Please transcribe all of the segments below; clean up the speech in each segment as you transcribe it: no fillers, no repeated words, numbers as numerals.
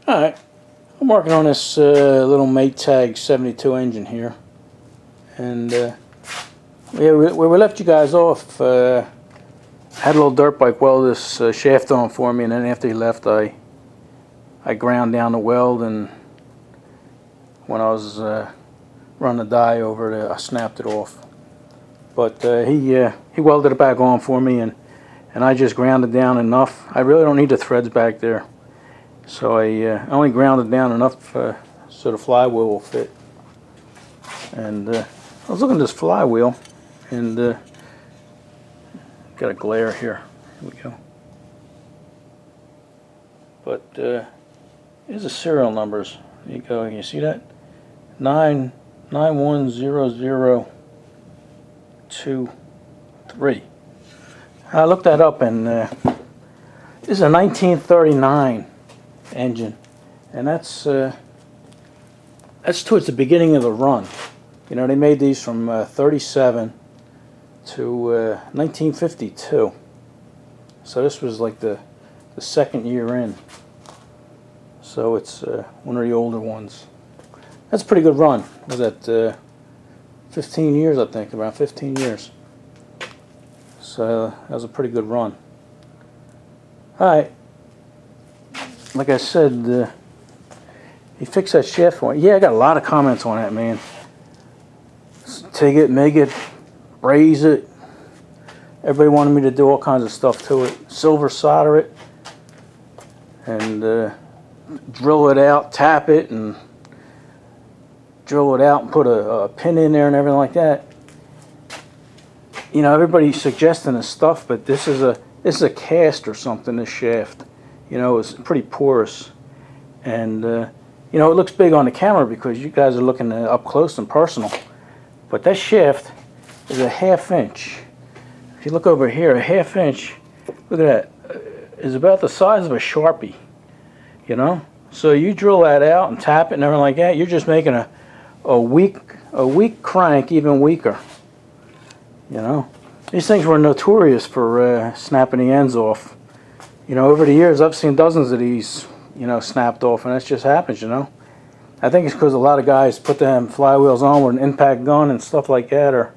Alright, I'm working on this little Maytag 72 engine here. And where we left you guys off, I had a little dirt bike weld this shaft on for me, and then after he left I ground down the weld, and when I was running the die over it, I snapped it off. But he welded it back on for me, and I just ground it down enough. I really don't need the threads back there. So I only grounded down enough so the flywheel will fit. And I was looking at this flywheel, and got a glare here. Here we go. But here's the serial numbers. There you go. Can you see that? 9910023. I looked that up, and this is a 1939 engine, and that's towards the beginning of the run. You know, they made these from 37 to 1952. So this was like the second year in. So it's one of the older ones. That's a pretty good run. Was that 15 years, I think, around 15 years. So that was a pretty good run. Alright. Like I said, he fixed that shaft for me. Yeah, I got a lot of comments on that, man. Take it, make it, braze it. Everybody wanted me to do all kinds of stuff to it. Silver solder it, and drill it out, tap it, and drill it out and put a pin in there and everything like that. You know, everybody's suggesting this stuff, but this is a cast or something, this shaft. You know, it's pretty porous, and you know, it looks big on the camera because you guys are looking up close and personal, but that shaft is a ½ inch. If you look over here, a ½ inch, look at that, is about the size of a Sharpie, you know. So you drill that out and tap it and everything like that, you're just making a weak crank even weaker, you know. These things were notorious for snapping the ends off. You know, over the years, I've seen dozens of these, you know, snapped off, and that just happens, you know. I think it's because a lot of guys put them flywheels on with an impact gun and stuff like that, or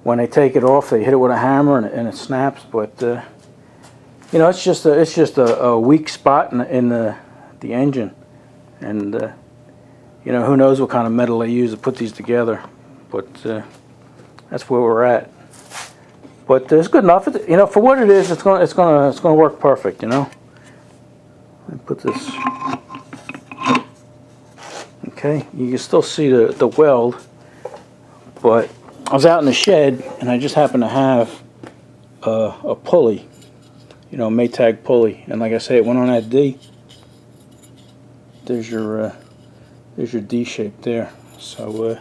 when they take it off, they hit it with a hammer and it snaps. But you know, it's just a weak spot in the engine, and you know, who knows what kind of metal they use to put these together. But that's where we're at. But it's good enough. You know, for what it is, it's gonna work perfect. You know. Let me put this. Okay, you can still see the weld, but I was out in the shed and I just happened to have a pulley, you know, a Maytag pulley, and like I say, it went on that D. There's your D shape there. So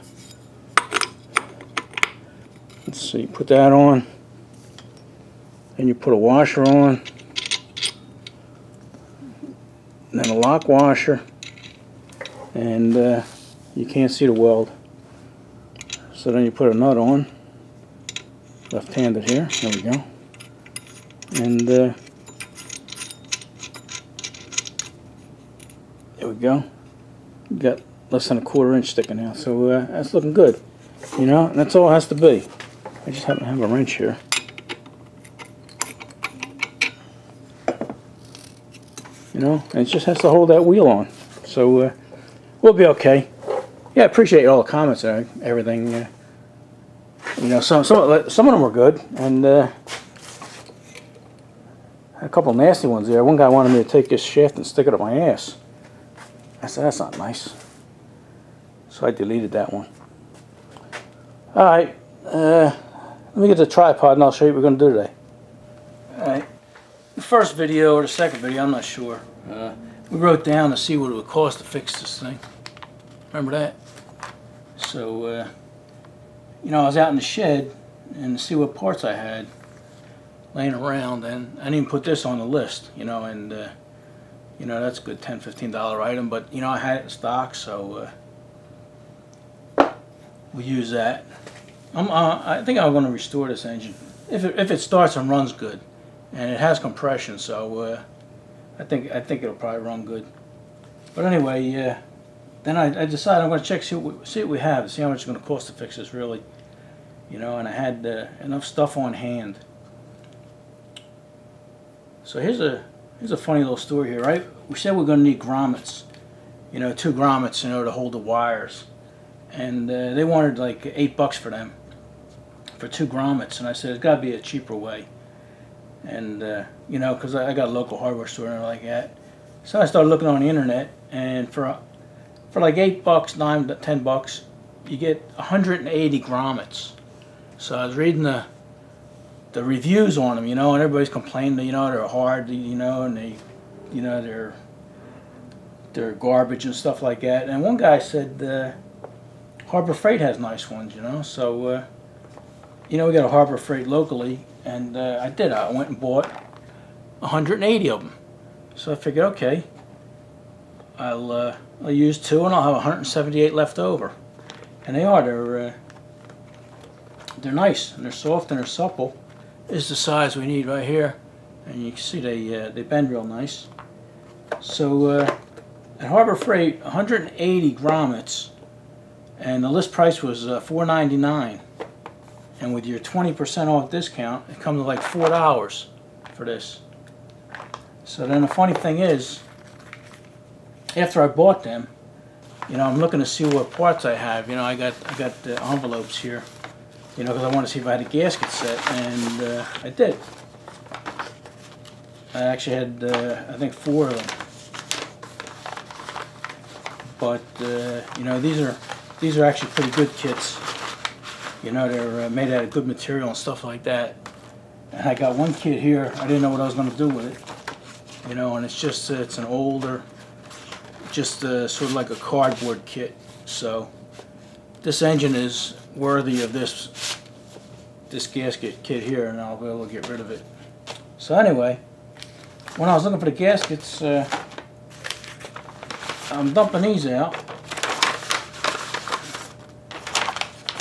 let's see, put that on. Then you put a washer on, and then a lock washer, and you can't see the weld. So then you put a nut on, left-handed here, there we go, and there we go. You got less than a ½ inch sticking out, so that's looking good, you know, and that's all it has to be. I just happen to have a wrench here. You know, and it just has to hold that wheel on. So we'll be okay. Yeah, I appreciate all the comments and everything. You know, some of them were good, and a couple nasty ones there. One guy wanted me to take this shaft and stick it up my ass. I said, that's not nice. So I deleted that one. Alright, let me get the tripod and I'll show you what we're going to do today. Alright. The first video or the second video, I'm not sure. We wrote down to see what it would cost to fix this thing. Remember that? So, you know, I was out in the shed and to see what parts I had laying around, and I didn't even put this on the list, you know, and you know, that's a good $10, $15 item, but you know, I had it in stock, so we use that. I think I'm going to restore this engine if it starts and runs good, and it has compression, so I think it'll probably run good. But anyway, then I decided I'm going to check, see what we have, see how much it's going to cost to fix this really. You know, and I had enough stuff on hand. So here's a funny little story here, right? We said we're going to need grommets, you know, 2 grommets, you know, to hold the wires, and they wanted like $8 for them, for 2 grommets, and I said it's got to be a cheaper way, and you know, because I got a local hardware store and everything like that, so I started looking on the internet, and for like $8, $9 to $10, you get 180 grommets. So I was reading the reviews on them, you know, and everybody's complaining that, you know, they're hard, you know, and they, you know, they're garbage and stuff like that. And one guy said Harbor Freight has nice ones, you know. So you know, we got a Harbor Freight locally, and I did. I went and bought 180 of them. So I figured, okay, I'll use 2, and I'll have 178 left over. And they are. They're nice, and they're soft, and they're supple. This is the size we need right here, and you can see they bend real nice. So at Harbor Freight, 180 grommets, and the list price was $4.99. And with your 20% off discount, it comes to like $4 for this. So then the funny thing is, after I bought them, you know, I'm looking to see what parts I have. You know, I got the envelopes here, you know, because I want to see if I had a gasket set, and I did. I actually had, I think, 4 of them. But you know, these are actually pretty good kits. You know, they're made out of good material and stuff like that. And I got one kit here. I didn't know what I was going to do with it. You know, and it's just it's an older, just sort of like a cardboard kit. So this engine is worthy of this gasket kit here, and I'll be able to get rid of it. So anyway, when I was looking for the gaskets, I'm dumping these out.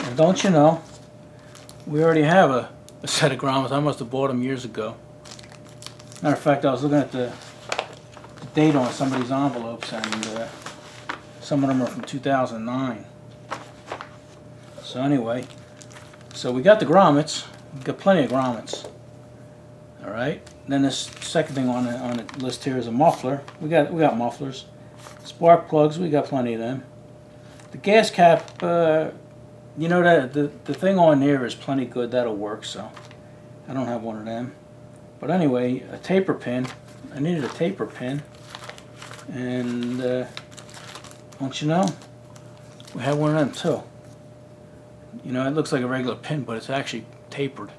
And don't you know, we already have a set of grommets. I must have bought them years ago. Matter of fact, I was looking at the date on some of these envelopes, and some of them are from 2009. So anyway, so we got the grommets. We got plenty of grommets. All right. Then this second thing on the list here is a muffler. We got mufflers. Spark plugs. We got plenty of them. The gas cap. You know that the thing on there is plenty good. That'll work. So I don't have one of them. But anyway, a taper pin. I needed a taper pin, and don't you know, we have one of them too. You know, it looks like a regular pin, but it's actually tapered.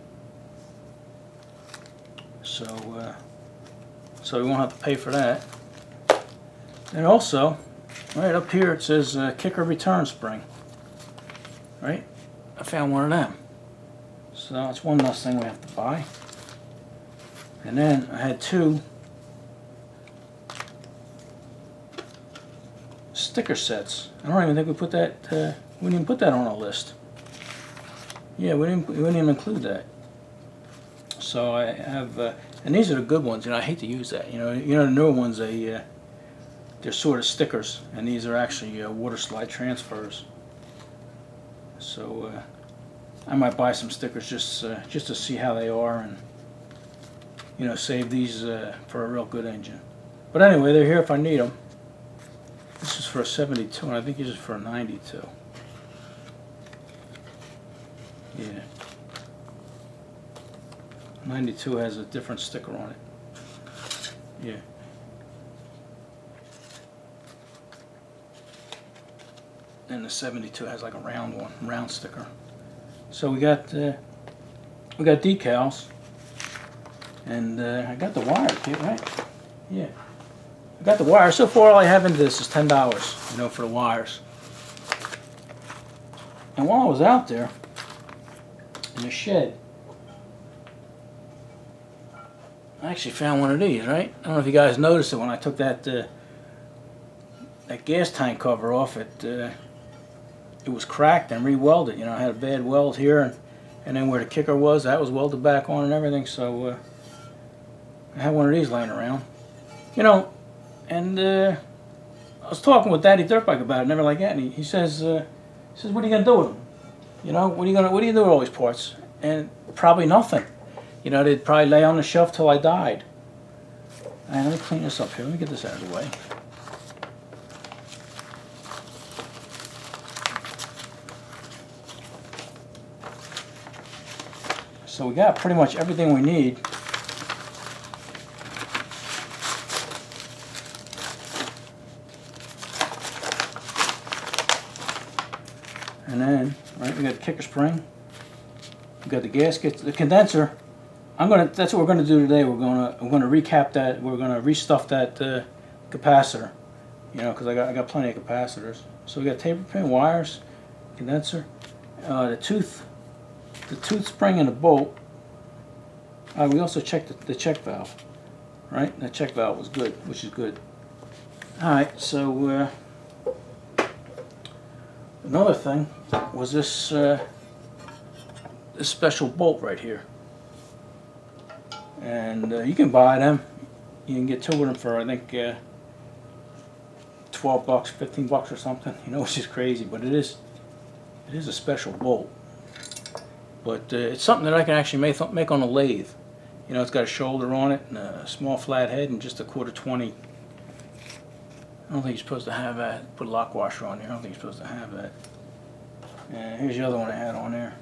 So we won't have to pay for that. And also, right up here it says kicker return spring. Right? I found one of them. So that's one less thing we have to buy. And then I had 2 sticker sets. I don't even think we put that. We didn't even put that on our list. Yeah, we didn't even include that. So I have, and these are the good ones. You know, I hate to use that. You know, the newer ones, they're sort of stickers, and these are actually water slide transfers. So I might buy some stickers just to see how they are, and you know, save these for a real good engine. But anyway, they're here if I need them. This is for a 72, and I think this is for a 92. Yeah. 92 has a different sticker on it. Yeah. And the 72 has like a round sticker. So we got decals, and I got the wire kit, right? Yeah. I got the wire. So far, all I have into this is $10, you know, for the wires. And while I was out there in the shed, I actually found one of these, right? I don't know if you guys noticed it when I took that gas tank cover off. It was cracked and re-welded. You know, I had a bad weld here, and then where the kicker was, that was welded back on and everything. So I have one of these laying around. You know, and was talking with Daddy Dirtbike about it, never like that, and he says, what are you gonna do with them? You know, what do you do with all these parts? And probably nothing. You know, they'd probably lay on the shelf till I died. All right, let me clean this up here. Let me get this out of the way. So we got pretty much everything we need. And then, right, we got the kicker spring. We got the gasket, the condenser. That's what we're gonna do today. We're gonna recap that. We're gonna restuff that capacitor. You know, because I got plenty of capacitors. So we got taper pin, wires, condenser, the tooth spring and the bolt. We also checked the check valve. Right, that check valve was good, which is good. All right, so another thing was this this special bolt right here. And you can buy them. You can get two of them for, I think, 12 bucks, 15 bucks or something. You know, it's just crazy, but it is a special bolt. But it's something that I can actually make on a lathe. You know, it's got a shoulder on it and a small flat head and just a 1/4-20. I don't think you're supposed to have that. Put a lock washer on there. I don't think you're supposed to have that. And here's the other one I had on there.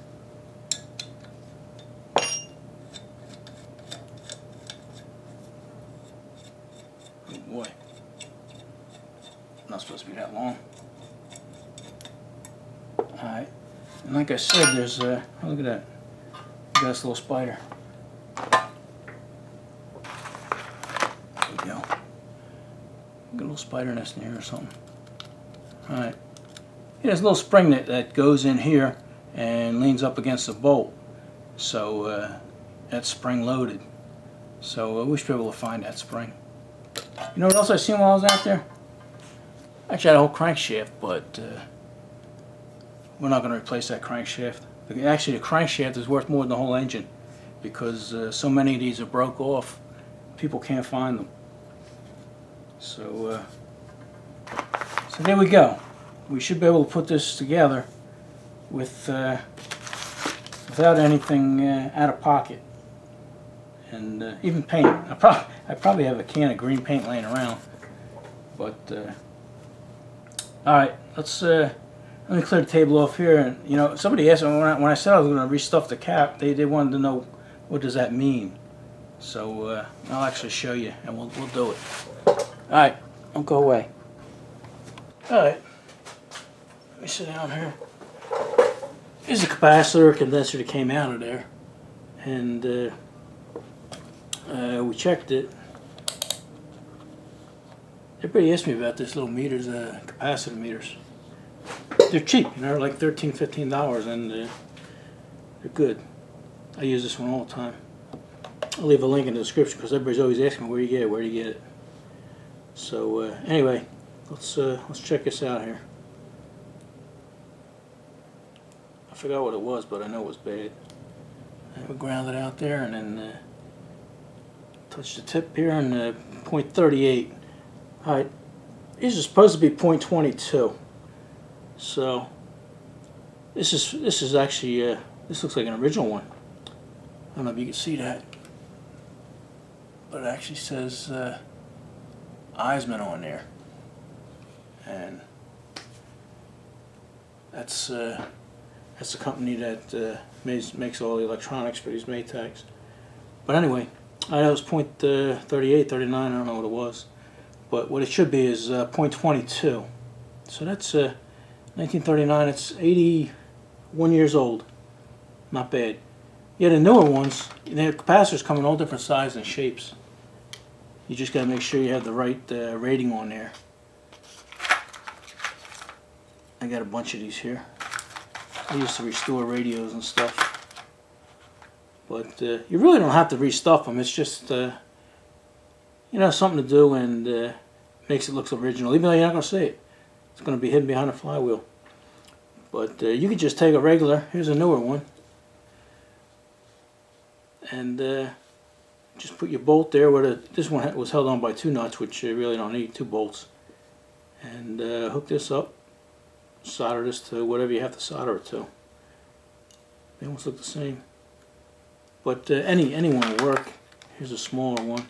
Oh boy. Not supposed to be that long. Alright. And like I said, there's oh, look at that. Got this little spider. There we go. Got a little spider nest in here or something. Alright. There's a little spring that goes in here and leans up against the bolt. So that's spring loaded. So we should be able to find that spring. You know what else I seen while I was out there? Actually, I had a whole crankshaft, but we're not going to replace that crankshaft. Actually, the crankshaft is worth more than the whole engine because so many of these are broke off. People can't find them. So there we go. We should be able to put this together with without anything out of pocket, and even paint. I probably have a can of green paint laying around, but all right. Let me clear the table off here. And you know, somebody asked me when I said I was going to restuff the cap. They wanted to know what does that mean. So I'll actually show you, and we'll do it. All right, don't go away. All right. Let me sit down here. Here's a capacitor condenser that came out of there, and we checked it. Everybody asked me about this little meters, capacitor meters. They're cheap, you know, they're like $13, $15, and they're good. I use this one all the time. I'll leave a link in the description because everybody's always asking me where you get it, where do you get it. So anyway, let's check this out here. I forgot what it was, but I know it was bad. And we ground it out there, and then touch the tip here and .38. All right, these are supposed to be .22. So this is actually this looks like an original one. I don't know if you can see that, but it actually says Eisman on there, and that's the company that makes all the electronics for these Maytags. But anyway, I know it was .38, 39. I don't know what it was, but what it should be is .22. So that's 1939. It's 81 years old. Not bad. Yeah, the newer ones, the capacitors come in all different sizes and shapes. You just got to make sure you have the right rating on there. I got a bunch of these here. I used to restore radios and stuff. But you really don't have to restuff them. It's just, you know, something to do, and makes it look original. Even though you're not going to see it. It's going to be hidden behind a flywheel. But you could just take a regular, here's a newer one, and just put your bolt there where this one was held on by 2 nuts, which you really don't need 2 bolts. and hook this up, solder this to whatever you have to solder it to. They almost look the same, but any one will work. Here's a smaller one.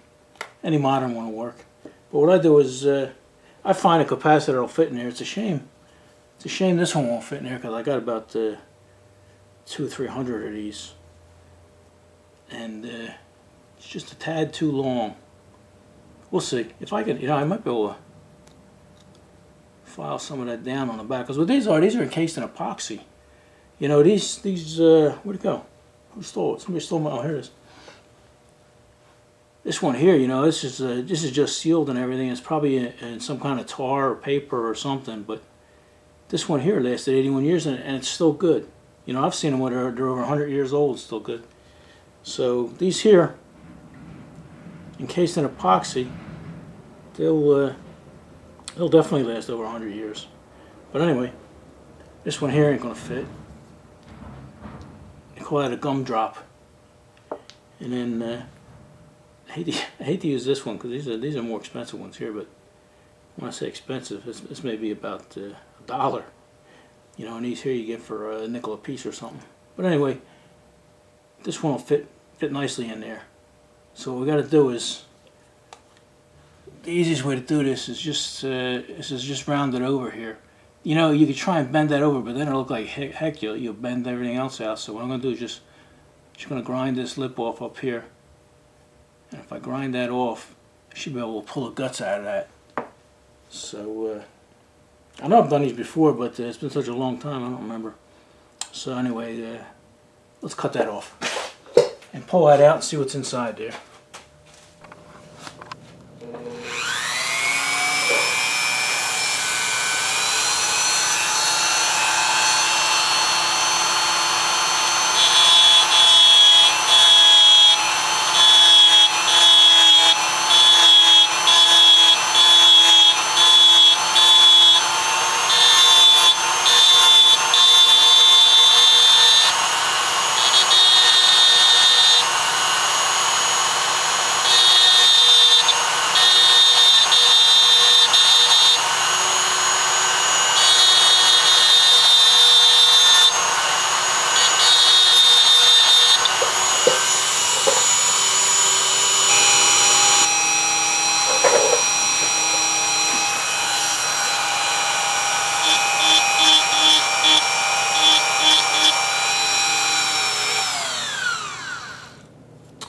Any modern one will work. But what I do is I find a capacitor will fit in there. It's a shame. It's a shame this one won't fit in here because I got about 200 or 300 of these, and it's just a tad too long. We'll see if I can. I might be able to file some of that down on the back, because what these are encased in epoxy. These where'd it go? Who stole it? Somebody stole my. Oh, here it is. This one here, this is just sealed and everything. It's probably in some kind of tar or paper or something, but this one here lasted 81 years and it's still good. I've seen them when they're over 100 years old, still good. So these here, encased in epoxy, they'll definitely last over 100 years. But anyway, this one here ain't gonna fit. They call that a gumdrop. And then I hate to use this one because these are more expensive ones here. But when I say expensive, this may be about $1. And these here you get for a nickel a piece or something. But anyway, this one will fit nicely in there. So what we got to do is, the easiest way to do this is just round it over here. You could try and bend that over, but then it'll look like heck. You'll bend everything else out. So what I'm going to do is just going to grind this lip off up here. And if I grind that off, I should be able to pull the guts out of that. So I know I've done these before, but it's been such a long time I don't remember. So anyway, let's cut that off and pull that out and see what's inside there.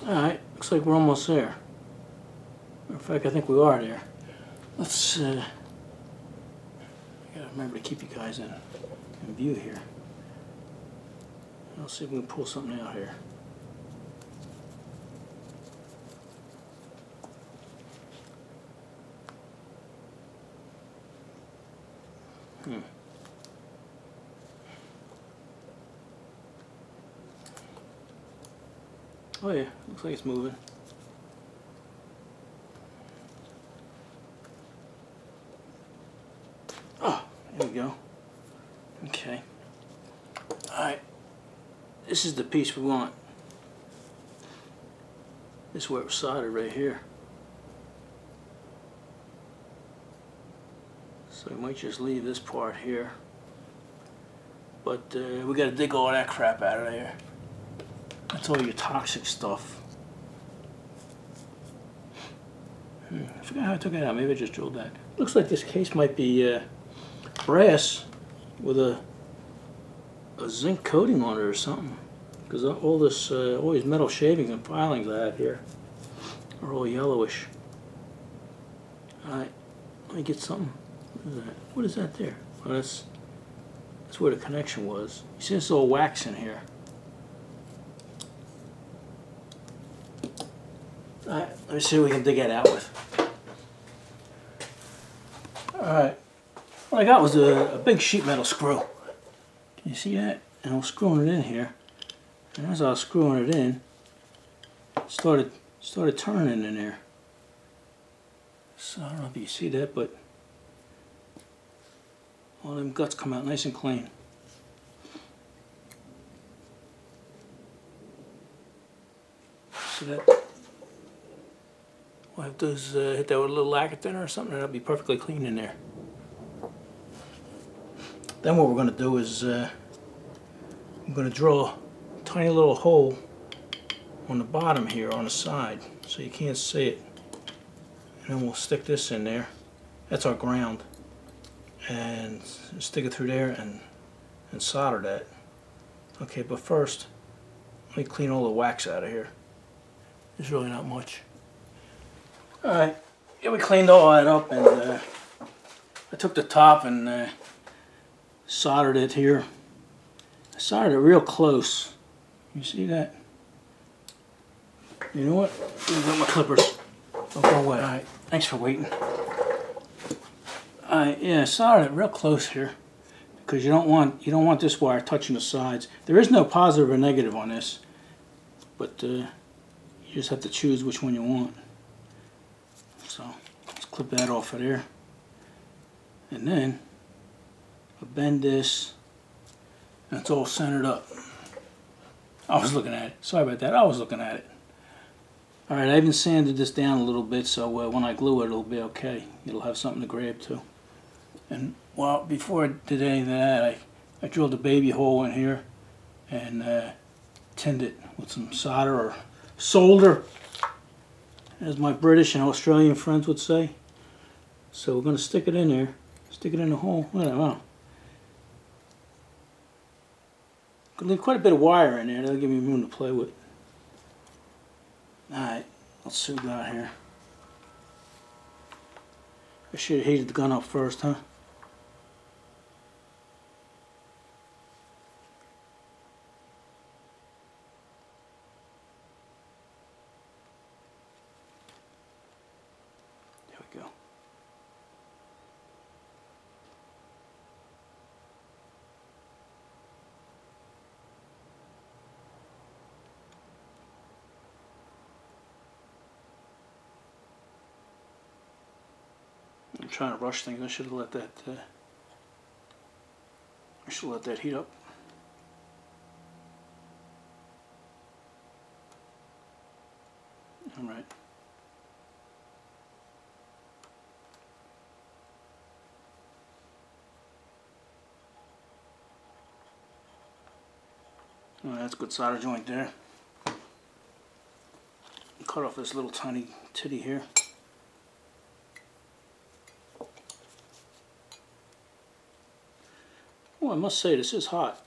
Alright, looks like we're almost there. Matter of fact, I think we are there. Let's, I gotta remember to keep you guys in view here. Let's see if we can pull something out here. Oh yeah, looks like it's moving. Oh, there we go. Okay. Alright. This is the piece we want. This is where it was soldered right here. So we might just leave this part here. But we gotta dig all that crap out of there. That's all your toxic stuff. I forgot how I took it out. Maybe I just drilled that. Looks like this case might be brass with a zinc coating on it or something. Because all these metal shavings and filings I have here are all yellowish. Alright, let me get something. What is that? What is that there? Oh, that's where the connection was. You see this little wax in here. Alright, let me see what we can dig that out with. Alright, what I got was a big sheet metal screw. Can you see that? And I was screwing it in here. And as I was screwing it in, it started turning in there. So I don't know if you see that, but all them guts come out nice and clean. So that, we'll have to hit that with a little lacquer thinner or something, and it'll be perfectly clean in there. Then what we're going to do is I'm going to drill a tiny little hole on the bottom here on the side so you can't see it. And then we'll stick this in there. That's our ground. And stick it through there and solder that. Okay, but first, let me clean all the wax out of here. There's really not much. Alright, yeah, we cleaned all that up, and I took the top and soldered it here. I soldered it real close. You see that? You know what? I've got my clippers. Don't go away. Alright, thanks for waiting. Alright, yeah, I soldered it real close here because you don't want this wire touching the sides. There is no positive or negative on this, but you just have to choose which one you want. So let's clip that off of there, and then I'll bend this, and it's all centered up. I was looking at it. Sorry about that. I was looking at it. Alright, I even sanded this down a little bit so when I glue it, it'll be okay. It'll have something to grab to. And well, before I did any of that, I drilled a baby hole in here and tinned it with some solder or solder, as my British and Australian friends would say. So we're going to stick it in there, stick it in the hole. Wow. Gonna leave quite a bit of wire in there. That'll give me room to play with. Alright, let's see what we got here. I should have heated the gun up first, huh? There we go. I'm trying to rush things. I should have let that. I should let that heat up. All right. Oh, that's a good solder joint there. Cut off this little tiny titty here. Oh, I must say, this is hot.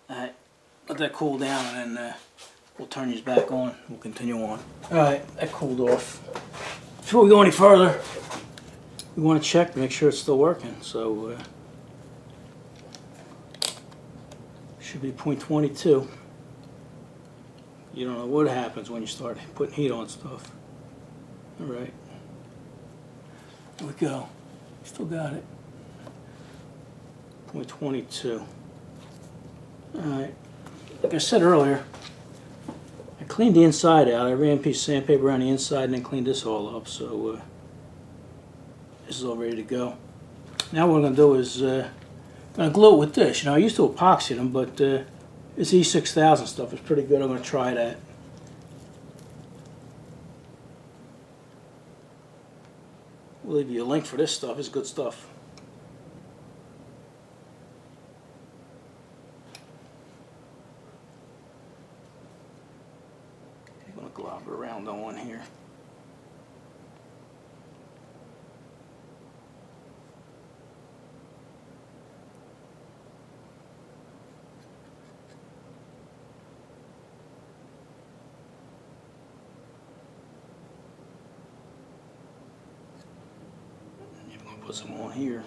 Alright, let that cool down, and then we'll turn these back on. We'll continue on. Alright, that cooled off. Before we go any further, we want to check to make sure it's still working. So, should be 0.22. You don't know what happens when you start putting heat on stuff. Alright. Here we go. Still got it. 0.22. Alright. Like I said earlier, I cleaned the inside out. I ran a piece of sandpaper around the inside and then cleaned this all up. So this is all ready to go. Now what I'm going to do is I'm going to glue it with this. You know, I used to epoxy them, but this E6000 stuff is pretty good. I'm going to try that. We'll leave you a link for this stuff. It's good stuff. I'm going to glob it around on one here. Put some on here.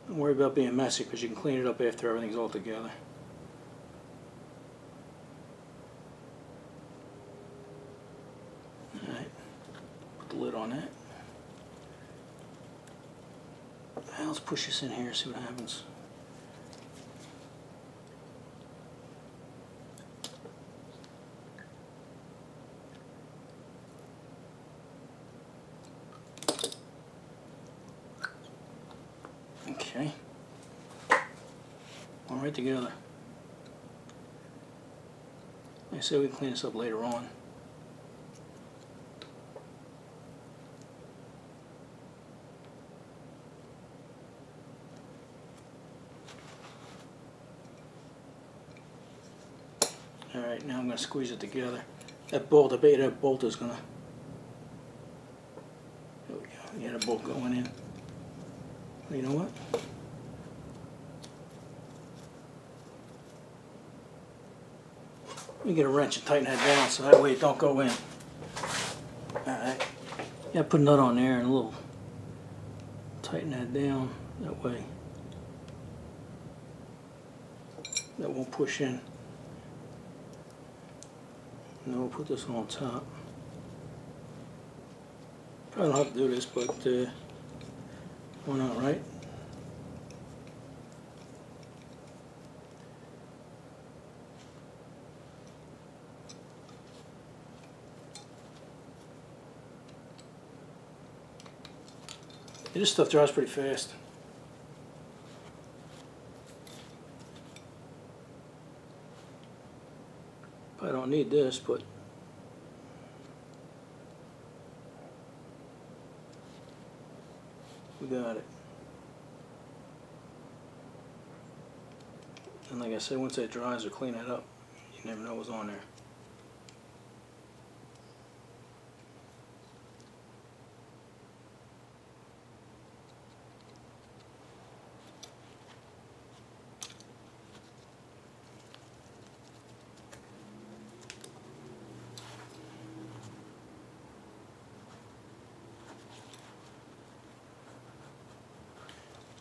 Don't worry about being messy because you can clean it up after everything's all together. Alright, put the lid on that. Now let's push this in here, see what happens. Okay, all right together. Like I said, we can clean this up later on. Alright, now I'm going to squeeze it together. That bolt, I bet that bolt is going to... There we go. Yeah, the bolt going in. You know what? Let me get a wrench and tighten that down so that way it don't go in. Alright. Yeah, put a nut on there and a little... Tighten that down. That way. That won't push in. Now we'll put this on top. Probably don't have to do this, but why not, right? Yeah, this stuff dries pretty fast. I don't need this, but we got it. And like I said, once that dries, or clean it up. You never know what's on there.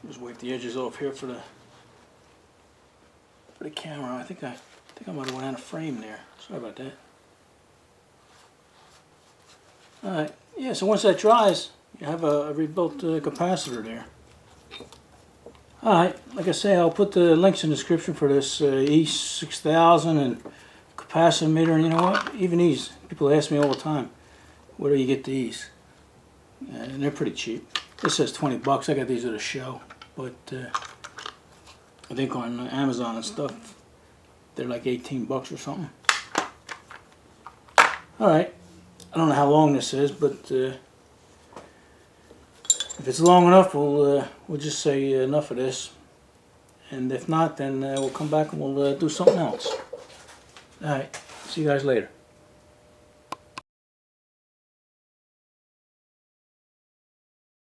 Just wipe the edges off here for the camera. I think I might have went out of frame there. Sorry about that. Alright, yeah, so once that dries, you have a rebuilt capacitor there. Alright, like I say, I'll put the links in the description for this E6000 and capacitor meter, and you know what? Even these, people ask me all the time, where do you get these? And they're pretty cheap. This says 20 bucks. I got these at a show, but I think on Amazon and stuff, they're like 18 bucks or something. Alright, I don't know how long this is, but if it's long enough, we'll just say enough of this. And if not, then we'll come back and we'll do something else. Alright, see you guys later.